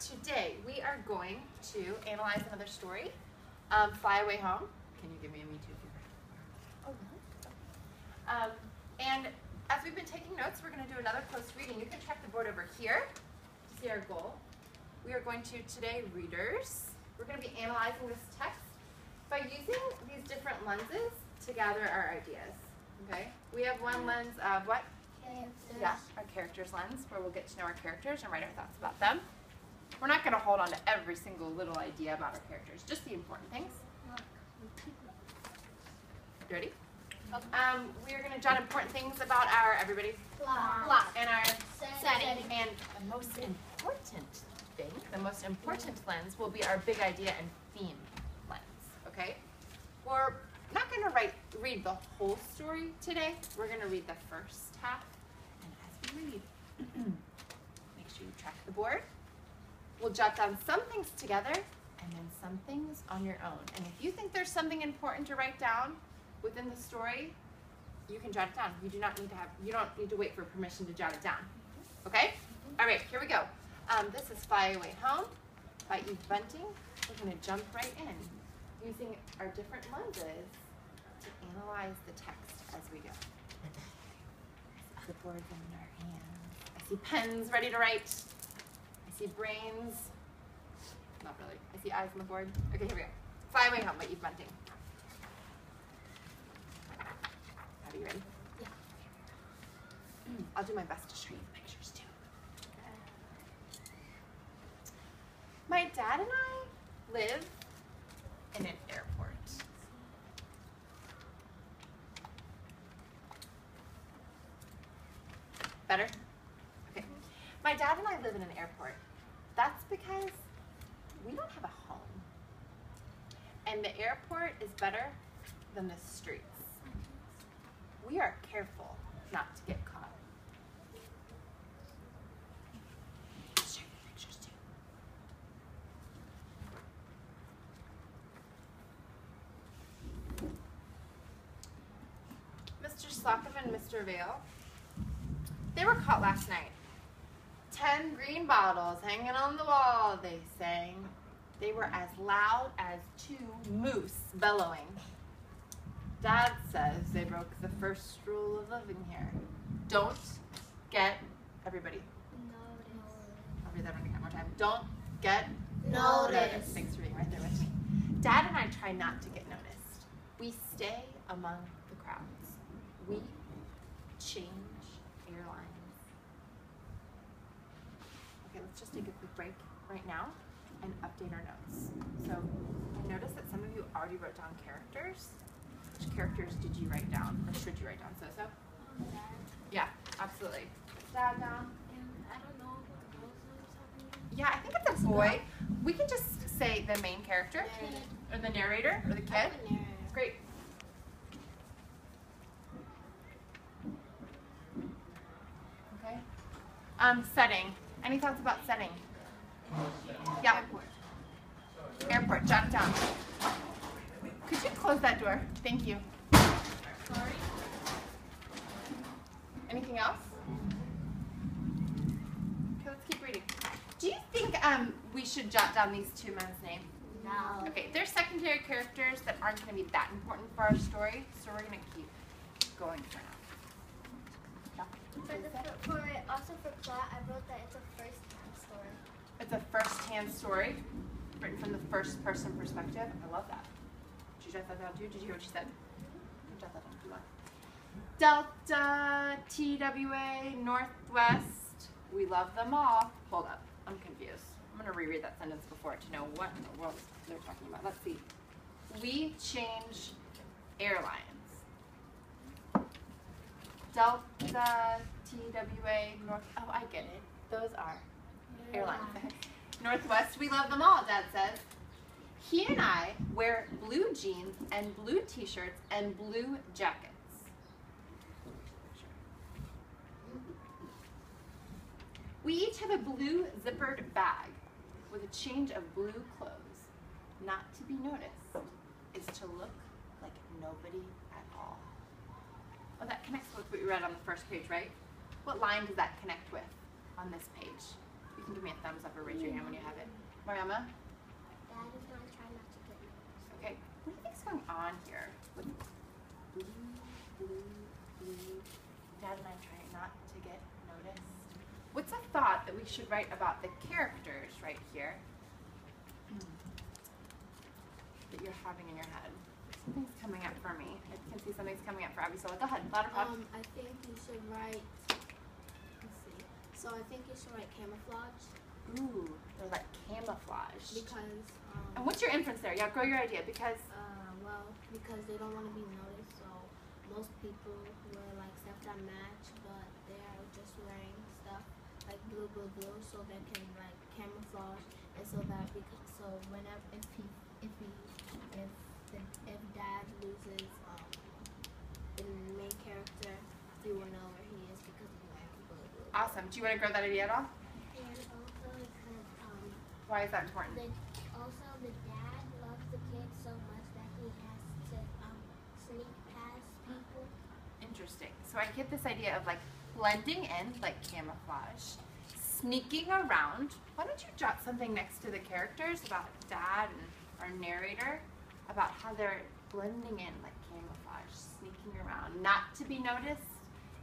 today we are going to analyze another story, Fly Away Home. Can you give me a me too? Oh, really? And as we've been taking notes, we're going to do another close reading. You can check the board over here to see our goal. We are going to today, readers, we're going to be analyzing this text by using these different lenses to gather our ideas. Okay? We have one lens of what? Characters. Yeah, our characters lens, where we'll get to know our characters and write our thoughts about them. We're not going to hold on to every single little idea about our characters, just the important things. You ready? We are going to jot important things about our, everybody, Plot. and our Setting. And the most important thing, the most important lens will be our big idea and theme lens, okay? We're not going to read the whole story today. We're going to read the first half. And as we read, make sure you track the board. We'll jot down some things together and then some things on your own. And if you think there's something important to write down within the story, you can jot it down. You don't need to wait for permission to jot it down. Okay? All right, here we go. This is Fly Away Home by Eve Bunting. We're going to jump right in using our different lenses to analyze the text as we go. The board's in our hands. I see pens ready to write. I see brains. Not really. I see eyes on the board. Okay, here we go. Fly Away Home by Eve Bunting. Are you ready? Yeah. I'll do my best to show you the pictures too. My dad and I live in an airport. Better? Okay. My dad and I live in an airport. That's because we don't have a home. And the airport is better than the streets. We are careful not to get caught. I'll show you the pictures too. Mr. Slocum and Mr. Vale, they were caught last night. 10 green bottles hanging on the wall, they sang. They were as loud as 2 moose bellowing. Dad says they broke the first rule of living here. Don't get, everybody. I'll read that one more time. Don't get Noticed. Thanks for being right there with me. Dad and I try not to get noticed. We stay among the crowds. We change airlines. Okay, let's just take a quick break right now and update our notes. So I noticed that some of you already wrote down characters. Which characters did you write down, or should you write down? So? Yeah, absolutely. Dad down. I don't know what the girl's name is. Yeah, I think it's a boy. We can just say the main character, or the narrator, or the kid. Great. Okay. Setting. Any thoughts about setting? Yeah. Airport. Jot it down. Could you close that door? Thank you. Sorry. Anything else? Okay, let's keep reading. Do you think we should jot down these 2 men's names? No. Okay, they're secondary characters that aren't going to be that important for our story, so we're going to keep going for now. Also for plot, I wrote that it's a first-hand story. It's a first-hand story, written from the first-person perspective. I love that. Did you jot that down too? Did you hear what she said? You jot that down if you want. Delta, TWA, Northwest, we love them all. Hold up, I'm confused. I'm going to reread that sentence before to know what in the world they're talking about. Let's see. We change airlines. Delta, TWA, North, oh, I get it. Those are airlines. Northwest, we love them all, Dad says. He and I wear blue jeans and blue t-shirts and blue jackets. We each have a blue zippered bag with a change of blue clothes. Not to be noticed is to look like nobody at all. Oh, that connects with what we read on the first page, right? What line does that connect with on this page? You can give me a thumbs up or raise your hand when you have it. Mariama? Dad is going to try not to get noticed. Okay. What do you think's going on here? With blue, blue, blue. Dad and I try not to get noticed. What's a thought that we should write about the characters right here that you're having in your head? Something's coming up for me. I can see something's coming up for Abisola. Go ahead, louder, Pop. I think you should write, let's see. So I think you should write camouflage Ooh, they're like camouflage. because, And what's your inference there? Yeah, grow your idea because. because they don't want to be noticed. So most people wear like stuff that match, but they are just wearing stuff like blue, blue, blue, so they can like camouflage, and so that so whenever if Dad loses the main character, you will know where he is because he's wearing blue, blue. Awesome. Do you want to grow that idea at all? And also because Why is that important? the dad loves the kid so much that he has to sneak past people. Interesting. So I get this idea of like blending in, like camouflage, sneaking around. Why don't you jot something next to the characters about Dad and our narrator about how they're blending in like camouflage, sneaking around. Not to be noticed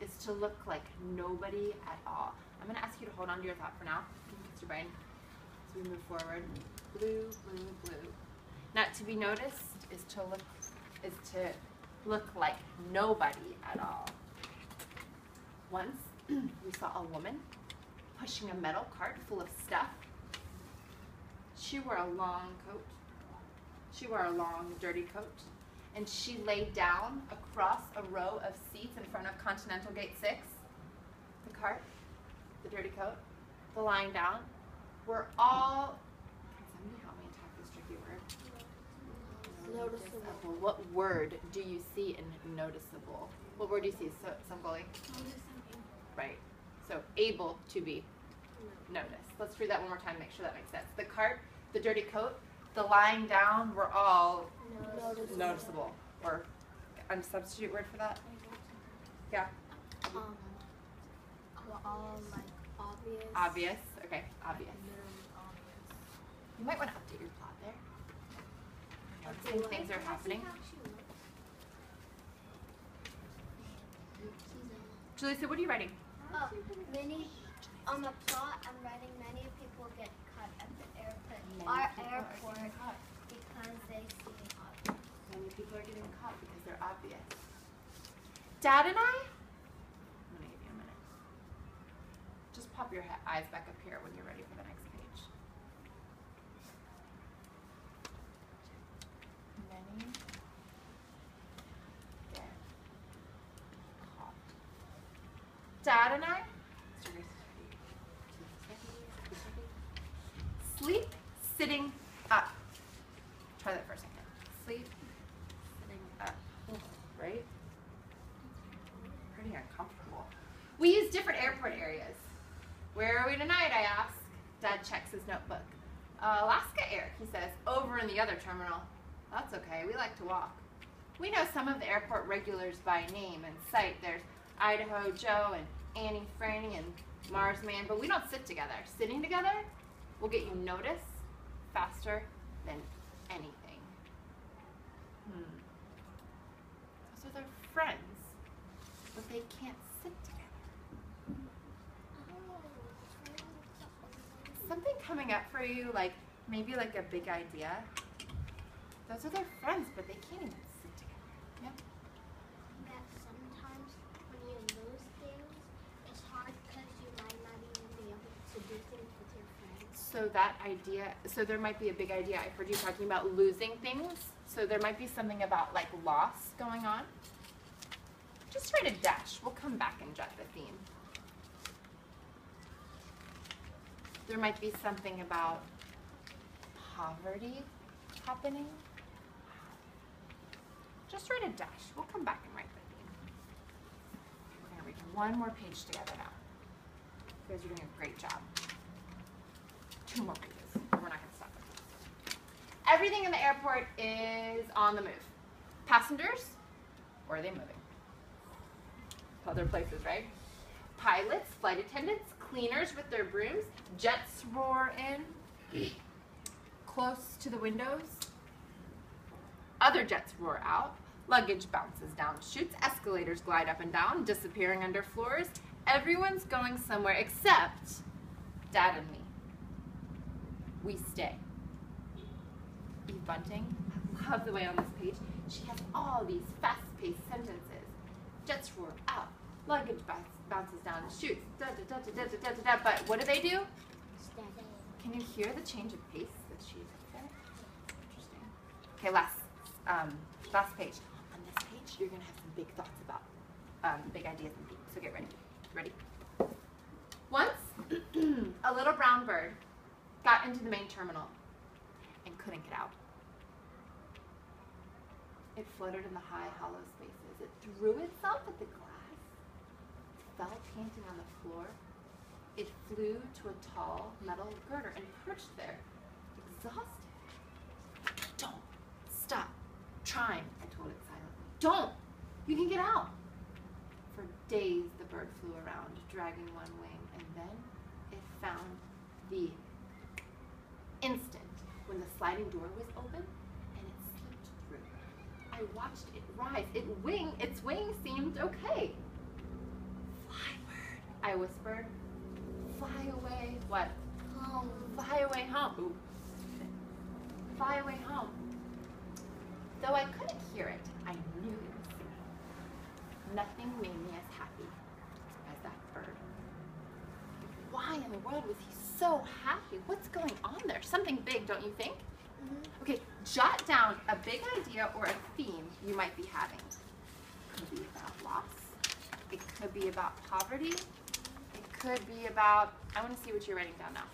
is to look like nobody at all. I'm going to ask you to hold on to your thought for now. You can kiss your brain as we move forward. Blue, blue, blue. Not to be noticed is to look like nobody at all. Once we saw a woman pushing a metal cart full of stuff. She wore a long coat. She wore a long, dirty coat. And she laid down across a row of seats in front of Continental Gate 6. The cart, the dirty coat, the lying down, were all, can somebody help me attack this tricky word? Noticeable. What word do you see in noticeable? What word do you see, Samgoli? Right. So able to be noticed. Let's read that one more time, make sure that makes sense. The cart, the dirty coat, the lying down were all noticeable. Or a substitute word for that? Yeah. All like obvious. Obvious. Okay, obvious. Literally obvious. You might want to update your plot there. Noticing things are happening. Julie, so what are you writing? Oh, many on the plot. I'm writing many people get cut at the airport. Our airport because they see obvious. Many people are getting caught because they're obvious. Dad and I? I'm gonna give you a minute. Just pop your eyes back up here when you're ready for the next page. Many get caught. Dad and I? Sleep sitting up. Try that for a second. Sleep sitting up. Right? Pretty uncomfortable. We use different airport areas. Where are we tonight, I ask. Dad checks his notebook. Alaska Air, he says, over in the other terminal. That's okay, we like to walk. We know some of the airport regulars by name and sight. There's Idaho Joe and Annie Franny and Mars Man, but we don't sit together. Sitting together will get you noticed faster than anything. Those are their friends, but they can't sit together. Something coming up for you, like maybe like a big idea. Those are their friends, but they can't even sit together. Yeah. That sometimes when you lose things, it's hard because you might not even be able to do things with your friends. So that idea, so there might be a big idea. I heard you talking about losing things. So there might be something about like loss going on. Just write a dash. We'll come back and jot the theme. There might be something about poverty happening. Just write a dash. We'll come back and write the theme. We're going to read one more page together now. You guys are doing a great job. 2 more pages. We're not going to stop. Everything in the airport is on the move. Passengers, or are they moving? Other places, right? Pilots, flight attendants, cleaners with their brooms, jets roar in. close to the windows. Other jets roar out. Luggage bounces down chutes. Escalators glide up and down, disappearing under floors. Everyone's going somewhere except Dad and me. We stay. Eve Bunting, I love the way on this page, she has all these fast-paced sentences. Jets roar out. Luggage bounces down chutes. Da, da, da, da, da, da, da, da. But what do? Can you hear the change of pace that she's there? Interesting. Okay, last page. On this page, you're gonna have some big thoughts about big ideas and themes. So get ready. Ready? Once, a little brown bird got into the main terminal and couldn't get out. It fluttered in the high, hollow spaces. It threw itself at the glass. It fell panting on the floor. It flew to a tall metal girder and perched there, exhausted. Don't stop trying, I told it silently. Don't! You can get out! For days the bird flew around, dragging one wing, and then it found the instant when the sliding door was open and it slipped through. I watched it rise. Its wing seemed okay. Fly, bird, I whispered. Fly away. What? Home. Fly away home. Ooh. Fly away home. Though I couldn't hear it, I knew it was singing. Nothing made me as happy as that bird. Why in the world was he so happy? What's going on there? Something big, don't you think? Mm-hmm. Okay, jot down a big idea or a theme you might be having. It could be about loss. It could be about poverty. It could be about, I want to see what you're writing down now.